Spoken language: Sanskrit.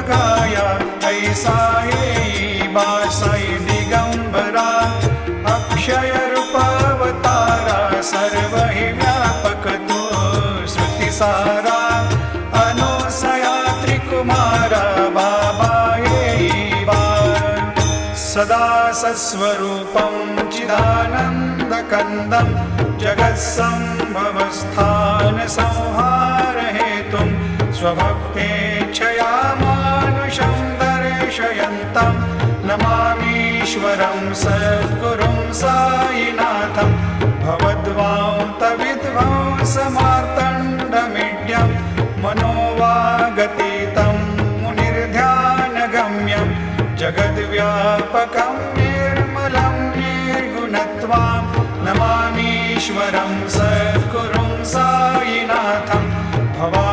बघाया ऐसा येई बासाई दिगंबरा अक्षय रूपावतारा सर्व हि व्यापक तो श्रुतिसारा अनुसया त्रिकुमारा बाबा येई बा सदा सस्वरूपं चिदानन्दकन्दं जगत्सम्भवस्थानसंहारहेतुं स्वभक्तेच्छया मानुषं दर्शयन्तं नमामीश्वरं सद्गुरुं साईनाथं भवद्वान्तविध्वंसमार्तण्डमीड्यं मनोवागतीतं मुनिर्ध्यानगम्यं जगद्व्यापकं निर्मलं निर्गुणत्वां नमामीश्वरं सद्गुरुं साईनाथं भवा